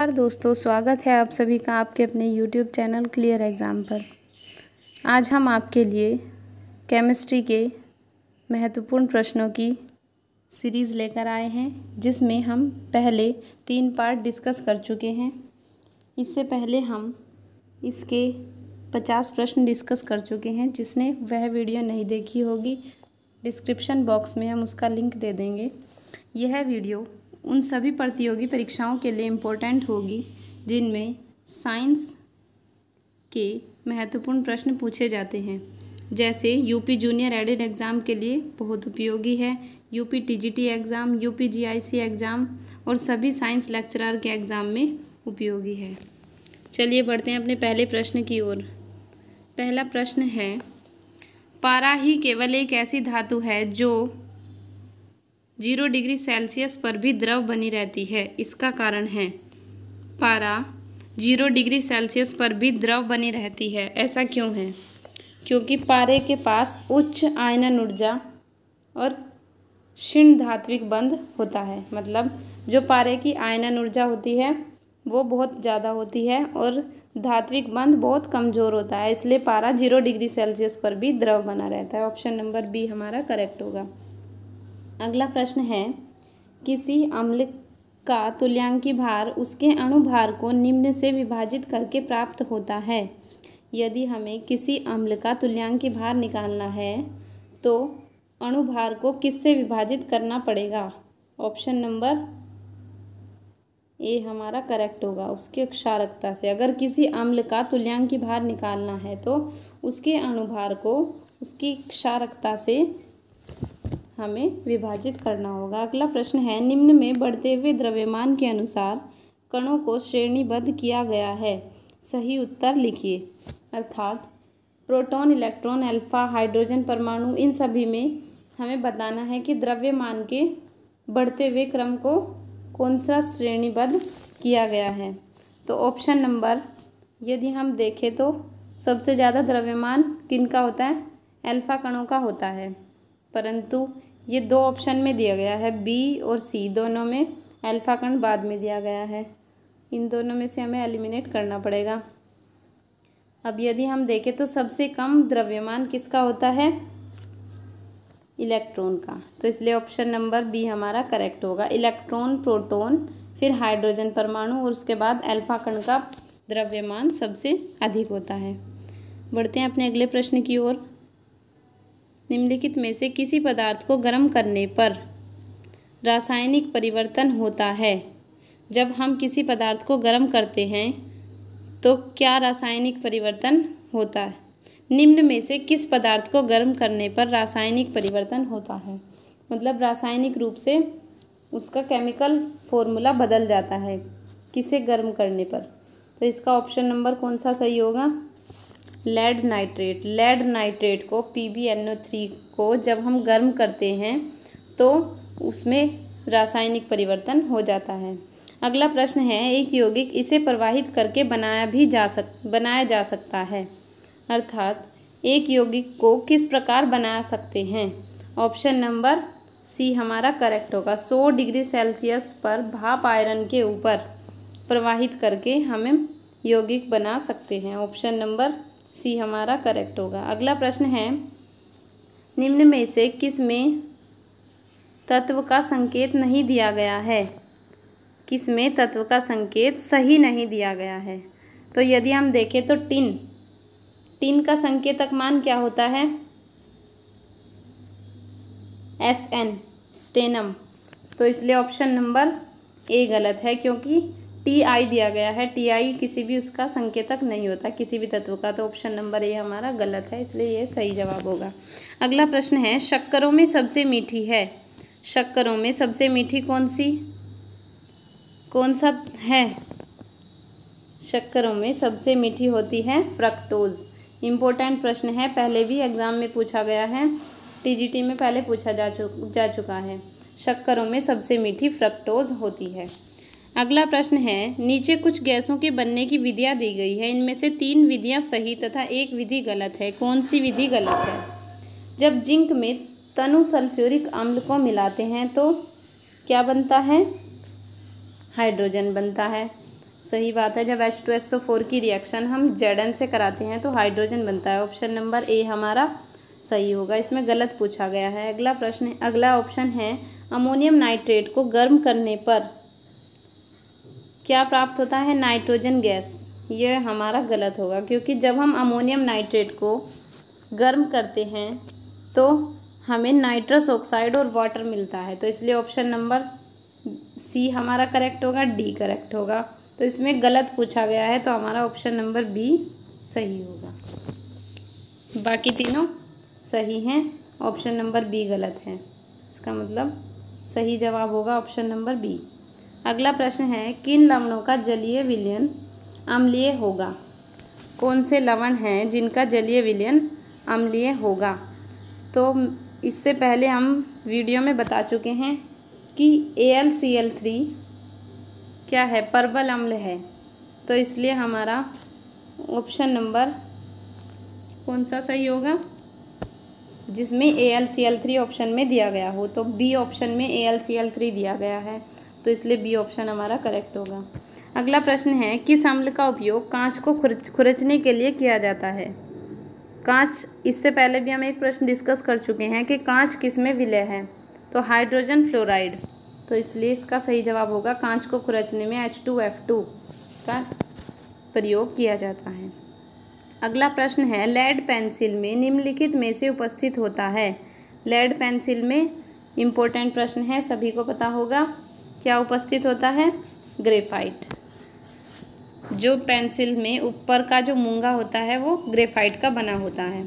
नमस्कार दोस्तों, स्वागत है आप सभी का आपके अपने YouTube चैनल क्लियर एग्ज़ाम पर। आज हम आपके लिए केमिस्ट्री के महत्वपूर्ण प्रश्नों की सीरीज़ लेकर आए हैं, जिसमें हम पहले 3 पार्ट डिस्कस कर चुके हैं। इससे पहले हम इसके 50 प्रश्न डिस्कस कर चुके हैं। जिसने वह वीडियो नहीं देखी होगी, डिस्क्रिप्शन बॉक्स में हम उसका लिंक दे देंगे। यह वीडियो उन सभी प्रतियोगी परीक्षाओं के लिए इम्पोर्टेंट होगी जिनमें साइंस के महत्वपूर्ण प्रश्न पूछे जाते हैं। जैसे यूपी जूनियर एडेड एग्ज़ाम के लिए बहुत उपयोगी है, UP TGT exam, UP GIC exam और सभी साइंस लेक्चरर के एग्ज़ाम में उपयोगी है। चलिए बढ़ते हैं अपने पहले प्रश्न की ओर। पहला प्रश्न है, पारा ही केवल एक ऐसी धातु है जो 0 डिग्री सेल्सियस पर भी द्रव बनी रहती है। इसका कारण है, पारा 0 डिग्री सेल्सियस पर भी द्रव बनी रहती है। ऐसा क्यों है? क्योंकि पारे के पास उच्च आयनन ऊर्जा और क्षीण धात्विक बंध होता है। मतलब जो पारे की आयनन ऊर्जा होती है वो बहुत ज़्यादा होती है और धात्विक बंध बहुत कमज़ोर होता है, इसलिए पारा 0 डिग्री सेल्सियस पर भी द्रव बना रहता है। ऑप्शन नंबर बी हमारा करेक्ट होगा। अगला प्रश्न है, किसी अम्ल का तुल्यांकी भार उसके अणुभार को निम्न से विभाजित करके प्राप्त होता है। यदि हमें किसी अम्ल का तुल्यांकी भार निकालना है तो अणुभार को किससे विभाजित करना पड़ेगा? ऑप्शन नंबर ए हमारा करेक्ट होगा, उसके क्षारकता से। अगर किसी अम्ल का तुल्यांकी भार निकालना है तो उसके अणुभार को उसकी क्षारकता से हमें विभाजित करना होगा। अगला प्रश्न है, निम्न में बढ़ते हुए द्रव्यमान के अनुसार कणों को श्रेणीबद्ध किया गया है। सही उत्तर लिखिए। अर्थात प्रोटॉन, इलेक्ट्रॉन, अल्फा, हाइड्रोजन परमाणु, इन सभी में हमें बताना है कि द्रव्यमान के बढ़ते हुए क्रम को कौन सा श्रेणीबद्ध किया गया है। तो ऑप्शन नंबर, यदि हम देखें तो सबसे ज़्यादा द्रव्यमान किनका होता है? अल्फा कणों का होता है, परंतु ये 2 ऑप्शन में दिया गया है, बी और सी, दोनों में अल्फा कण बाद में दिया गया है। इन दोनों में से हमें एलिमिनेट करना पड़ेगा। अब यदि हम देखें तो सबसे कम द्रव्यमान किसका होता है? इलेक्ट्रॉन का। तो इसलिए ऑप्शन नंबर बी हमारा करेक्ट होगा। इलेक्ट्रॉन, प्रोटॉन, फिर हाइड्रोजन परमाणु और उसके बाद अल्फा कण का द्रव्यमान सबसे अधिक होता है। बढ़ते हैं अपने अगले प्रश्न की ओर। निम्नलिखित में से किसी पदार्थ को गर्म करने पर रासायनिक परिवर्तन होता है। जब हम किसी पदार्थ को गर्म करते हैं तो क्या रासायनिक परिवर्तन होता है? निम्न में से किस पदार्थ को गर्म करने पर रासायनिक परिवर्तन होता है? मतलब रासायनिक रूप से उसका केमिकल फॉर्मूला बदल जाता है किसे गर्म करने पर। तो इसका ऑप्शन नंबर कौन सा सही होगा? Lead nitrate. लेड नाइट्रेट को PbNO3 को जब हम गर्म करते हैं तो उसमें रासायनिक परिवर्तन हो जाता है। अगला प्रश्न है, एक यौगिक इसे प्रवाहित करके बनाया जा सकता है। अर्थात एक यौगिक को किस प्रकार बना सकते हैं? ऑप्शन नंबर सी हमारा करेक्ट होगा। 100 डिग्री सेल्सियस पर भाप आयरन के ऊपर प्रवाहित करके हमें यौगिक बना सकते हैं। ऑप्शन नंबर सी हमारा करेक्ट होगा। अगला प्रश्न है, निम्न में से किस में तत्व का संकेत नहीं दिया गया है? किस में तत्व का संकेत सही नहीं दिया गया है? तो यदि हम देखें तो टिन का संकेतक मान क्या होता है? Sn, stannum. तो इसलिए ऑप्शन नंबर ए गलत है, क्योंकि Ti दिया गया है। Ti किसी भी उसका संकेतक नहीं होता, किसी भी तत्व का। तो ऑप्शन नंबर ए हमारा गलत है, इसलिए ये सही जवाब होगा। अगला प्रश्न है, शक्करों में सबसे मीठी है। शक्करों में सबसे मीठी कौन सा है? शक्करों में सबसे मीठी होती है फ्रक्टोज। इम्पोर्टेंट प्रश्न है, पहले भी एग्जाम में पूछा गया है, टीजीटी में पहले पूछा जा चुका है। शक्करों में सबसे मीठी फ्रक्टोज होती है। अगला प्रश्न है, नीचे कुछ गैसों के बनने की विधियाँ दी गई है। इनमें से 3 विधियाँ सही तथा 1 विधि गलत है। कौन सी विधि गलत है? जब जिंक में तनु सल्फ्यूरिक अम्ल को मिलाते हैं तो क्या बनता है? हाइड्रोजन बनता है। सही बात है। जब H2SO4 की रिएक्शन हम Zn से कराते हैं तो हाइड्रोजन बनता है। ऑप्शन नंबर ए हमारा सही होगा, इसमें गलत पूछा गया है। अगला प्रश्न, अगला ऑप्शन है अमोनियम नाइट्रेट को गर्म करने पर क्या प्राप्त होता है? Nitrogen gas. ये हमारा गलत होगा, क्योंकि जब हम अमोनियम नाइट्रेट को गर्म करते हैं तो हमें नाइट्रस ऑक्साइड और वाटर मिलता है। तो इसलिए ऑप्शन नंबर सी हमारा करेक्ट होगा, डी करेक्ट होगा। तो इसमें गलत पूछा गया है, तो हमारा ऑप्शन नंबर बी सही होगा। बाकी तीनों सही हैं, ऑप्शन नंबर बी गलत है। इसका मतलब सही जवाब होगा ऑप्शन नंबर बी। अगला प्रश्न है किन लवणों का जलीय विलयन अम्लीय होगा? कौन से लवण हैं जिनका जलीय विलयन अम्लीय होगा? तो इससे पहले हम वीडियो में बता चुके हैं कि AlCl3 क्या है? परबल अम्ल है। तो इसलिए हमारा ऑप्शन नंबर कौन सा सही होगा? जिसमें AlCl3 ऑप्शन में दिया गया हो। तो बी ऑप्शन में AlCl3 दिया गया है, तो इसलिए बी ऑप्शन हमारा करेक्ट होगा। अगला प्रश्न है किस अम्ल का उपयोग कांच को खुरचने के लिए किया जाता है? कांच, इससे पहले भी हम एक प्रश्न डिस्कस कर चुके हैं कि कांच किस में विलय है? तो हाइड्रोजन फ्लोराइड। तो इसलिए इसका सही जवाब होगा कांच को खुरचने में H2F2 का प्रयोग किया जाता है। अगला प्रश्न है लेड पेंसिल में निम्नलिखित में से उपस्थित होता है? लेड पेंसिल में इम्पोर्टेंट प्रश्न है, सभी को पता होगा। क्या उपस्थित होता है? ग्रेफाइट। जो पेंसिल में ऊपर का जो मूंगा होता है वो ग्रेफाइट का बना होता है।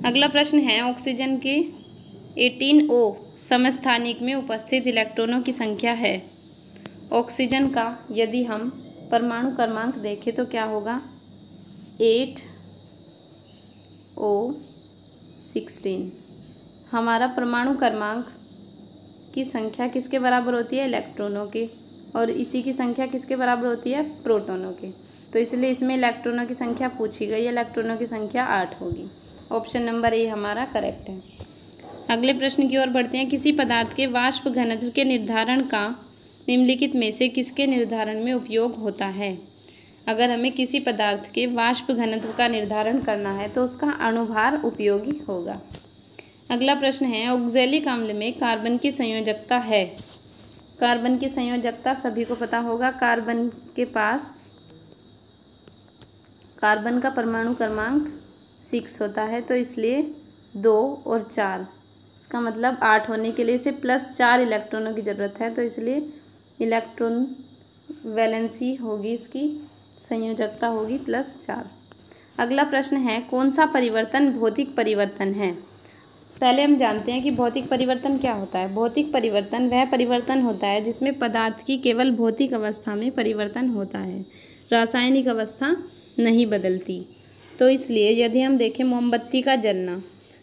अगला प्रश्न है ऑक्सीजन के 18O समस्थानिक में उपस्थित इलेक्ट्रॉनों की संख्या है। ऑक्सीजन का यदि हम परमाणु क्रमांक देखें तो क्या होगा? 8O16। हमारा परमाणु क्रमांक की संख्या किसके बराबर होती है? इलेक्ट्रॉनों के। और इसी की संख्या किसके बराबर होती है? प्रोटॉनों के। तो इसलिए इसमें इलेक्ट्रॉनों की संख्या पूछी गई है, इलेक्ट्रॉनों की संख्या 8 होगी। ऑप्शन नंबर ए हमारा करेक्ट है। अगले प्रश्न की ओर बढ़ते हैं। किसी पदार्थ के वाष्प घनत्व के निर्धारण का निम्नलिखित में से किसके निर्धारण में उपयोग होता है? अगर हमें किसी पदार्थ के वाष्प घनत्व का निर्धारण करना है तो उसका अणुभार उपयोगी होगा। अगला प्रश्न है ऑक्जेलिक अम्ल में कार्बन की संयोजकता है। कार्बन की संयोजकता सभी को पता होगा। कार्बन के पास कार्बन का परमाणु क्रमांक 6 होता है, तो इसलिए 2 और 4, इसका मतलब 8 होने के लिए इसे +4 इलेक्ट्रॉनों की ज़रूरत है। तो इसलिए इलेक्ट्रॉन वैलेंसी होगी, इसकी संयोजकता होगी +4। अगला प्रश्न है कौन सा परिवर्तन भौतिक परिवर्तन है? पहले हम जानते हैं कि भौतिक परिवर्तन क्या होता है। भौतिक परिवर्तन वह परिवर्तन होता है जिसमें पदार्थ की केवल भौतिक अवस्था में परिवर्तन होता है, रासायनिक अवस्था नहीं बदलती। तो इसलिए यदि हम देखें मोमबत्ती का जलना,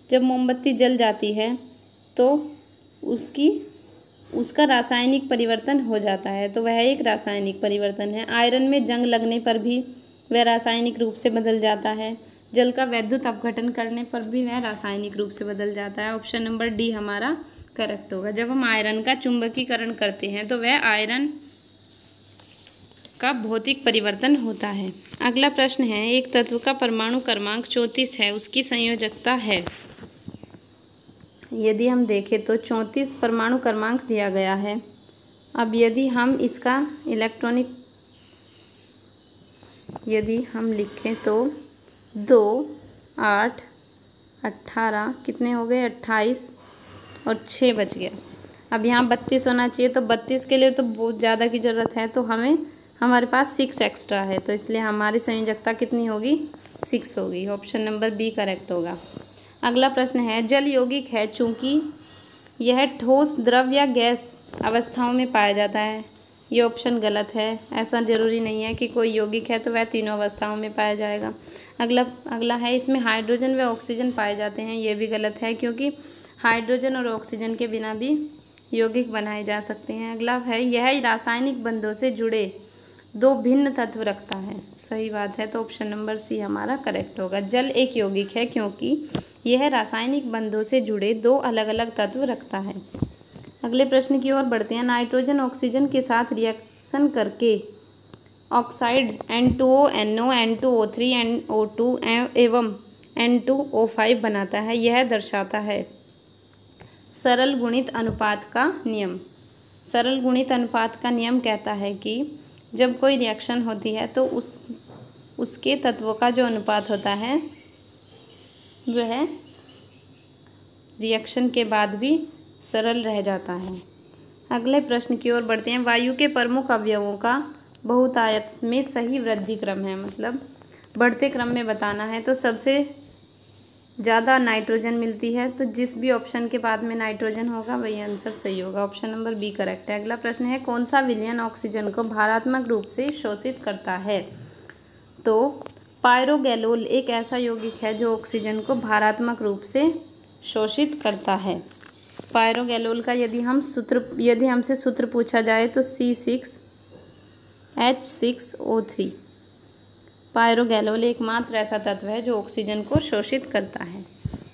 जब मोमबत्ती जल जाती है तो उसका रासायनिक परिवर्तन हो जाता है, तो वह एक रासायनिक परिवर्तन है। आयरन में जंग लगने पर भी वह रासायनिक रूप से बदल जाता है। जल का वैद्युत अपघटन करने पर भी वह रासायनिक रूप से बदल जाता है। ऑप्शन नंबर डी हमारा करेक्ट होगा। जब हम आयरन का चुंबकीकरण करते हैं तो वह आयरन का भौतिक परिवर्तन होता है। अगला प्रश्न है एक तत्व का परमाणु क्रमांक 34 है, उसकी संयोजकता है। यदि हम देखें तो 34 परमाणु क्रमांक दिया गया है। अब यदि हम इसका इलेक्ट्रॉनिक यदि हम लिखें तो 2, 8, 18 कितने हो गए? 28 और 6 बच गया। अब यहाँ 32 होना चाहिए, तो 32 के लिए तो बहुत ज़्यादा की ज़रूरत है, तो हमारे पास 6 एक्स्ट्रा है, तो इसलिए हमारी संयोजकता कितनी होगी? 6 होगी। ऑप्शन नंबर बी करेक्ट होगा। अगला प्रश्न है जल यौगिक है चूँकि यह ठोस, द्रव या गैस अवस्थाओं में पाया जाता है। ये ऑप्शन गलत है। ऐसा ज़रूरी नहीं है कि कोई यौगिक है तो वह तीनों अवस्थाओं में पाया जाएगा। अगला है इसमें हाइड्रोजन व ऑक्सीजन पाए जाते हैं। ये भी गलत है, क्योंकि हाइड्रोजन और ऑक्सीजन के बिना भी यौगिक बनाए जा सकते हैं। अगला है यह रासायनिक बंधों से जुड़े 2 भिन्न तत्व रखता है। सही बात है, तो ऑप्शन नंबर सी हमारा करेक्ट होगा। जल एक यौगिक है क्योंकि यह रासायनिक बंधों से जुड़े 2 अलग अलग तत्व रखता है। अगले प्रश्न की ओर बढ़ते हैं। नाइट्रोजन ऑक्सीजन के साथ रिएक्शन करके oxide N2O, NO, N2O3, NO2 एवं N2O5 बनाता है, यह दर्शाता है। सरल गुणित अनुपात का नियम। सरल गुणित अनुपात का नियम कहता है कि जब कोई रिएक्शन होती है तो उसके तत्वों का जो अनुपात होता है वह रिएक्शन के बाद भी सरल रह जाता है। अगले प्रश्न की ओर बढ़ते हैं। वायु के प्रमुख अवयवों का बहुतायत में सही वृद्धि क्रम है, मतलब बढ़ते क्रम में बताना है। तो सबसे ज़्यादा नाइट्रोजन मिलती है, तो जिस भी ऑप्शन के बाद में नाइट्रोजन होगा वही आंसर सही होगा। ऑप्शन नंबर बी करेक्ट है। अगला प्रश्न है, कौन सा विलयन ऑक्सीजन को भारात्मक रूप से शोषित करता है? तो पायरोगैलोल एक ऐसा यौगिक है जो ऑक्सीजन को भारात्मक रूप से शोषित करता है। पायरोगैलोल का यदि हमसे सूत्र पूछा जाए तो C6H6O3। पायरोगैलोल एकमात्र ऐसा तत्व है जो ऑक्सीजन को शोषित करता है।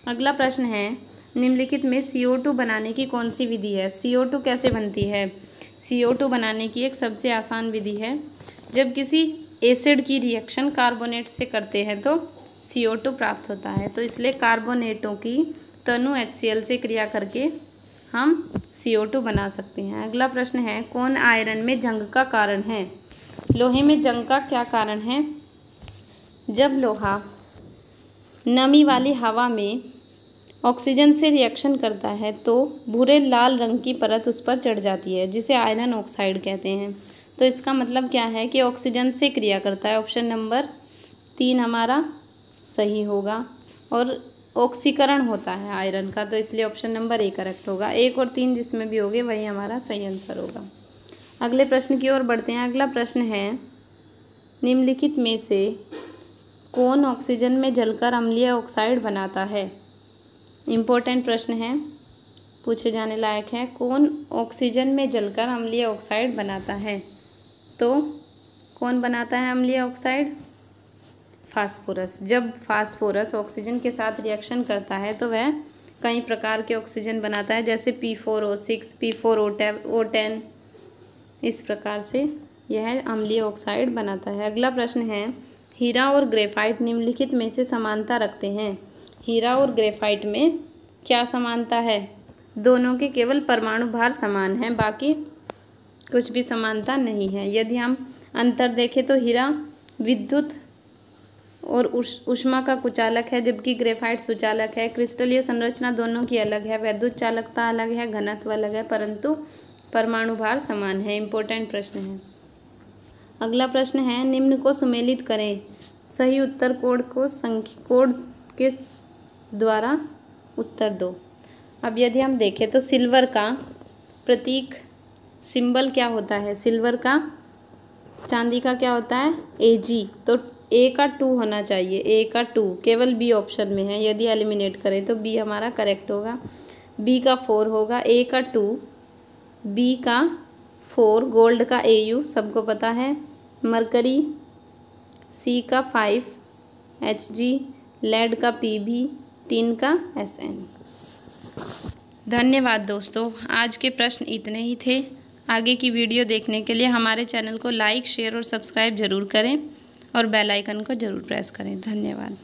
अगला प्रश्न है, निम्नलिखित में CO2 बनाने की कौन सी विधि है? CO2 कैसे बनती है? CO2 बनाने की एक सबसे आसान विधि है, जब किसी एसिड की रिएक्शन कार्बोनेट से करते हैं तो CO2 प्राप्त होता है। तो इसलिए कार्बोनेटों की तनु HCl से क्रिया करके हम CO2 बना सकते हैं। अगला प्रश्न है, कौन आयरन में जंग का कारण है? लोहे में जंग का क्या कारण है? जब लोहा नमी वाली हवा में ऑक्सीजन से रिएक्शन करता है तो भूरे लाल रंग की परत उस पर चढ़ जाती है, जिसे आयरन ऑक्साइड कहते हैं। तो इसका मतलब क्या है कि ऑक्सीजन से क्रिया करता है। ऑप्शन नंबर 3 हमारा सही होगा। और ऑक्सीकरण होता है आयरन का, तो इसलिए ऑप्शन नंबर ए करेक्ट होगा। 1 और 3 जिसमें भी होंगे वही हमारा सही आंसर होगा। अगले प्रश्न की ओर बढ़ते हैं। अगला प्रश्न है, निम्नलिखित में से कौन ऑक्सीजन में जलकर अम्लीय ऑक्साइड बनाता है? इम्पोर्टेंट प्रश्न है, पूछे जाने लायक है। कौन ऑक्सीजन में जलकर अम्लीय ऑक्साइड बनाता है? तो कौन बनाता है अम्लीय ऑक्साइड? फास्फोरस। जब फास्फोरस ऑक्सीजन के साथ रिएक्शन करता है तो वह कई प्रकार के ऑक्सीजन बनाता है, जैसे P4O6, P4O10। इस प्रकार से यह अम्लीय ऑक्साइड बनाता है। अगला प्रश्न है, हीरा और ग्रेफाइट निम्नलिखित में से समानता रखते हैं। हीरा और ग्रेफाइट में क्या समानता है? दोनों के केवल परमाणु भार समान हैं, बाकी कुछ भी समानता नहीं है। यदि हम अंतर देखें तो हीरा विद्युत और ऊष्मा का कुचालक है, जबकि ग्रेफाइट सुचालक है। क्रिस्टलीय संरचना दोनों की अलग है, वैद्युत चालकता अलग है, घनत्व अलग है, परंतु परमाणु भार समान है। इम्पोर्टेंट प्रश्न है। अगला प्रश्न है, निम्न को सुमेलित करें। सही उत्तर कोड के द्वारा उत्तर दो। अब यदि हम देखें तो सिल्वर का प्रतीक सिंबल क्या होता है? सिल्वर का, चांदी का क्या होता है? Ag। तो A का 2 होना चाहिए। A का 2 केवल B ऑप्शन में है। यदि एलिमिनेट करें तो B हमारा करेक्ट होगा। B का 4 होगा, A का 2, B का 4, गोल्ड का Au सबको पता है, मरकरी C का 5, Hg, लेड का Pb, टिन का Sn। धन्यवाद दोस्तों, आज के प्रश्न इतने ही थे। आगे की वीडियो देखने के लिए हमारे चैनल को लाइक, शेयर और सब्सक्राइब जरूर करें और बेल आइकन को जरूर प्रेस करें। धन्यवाद।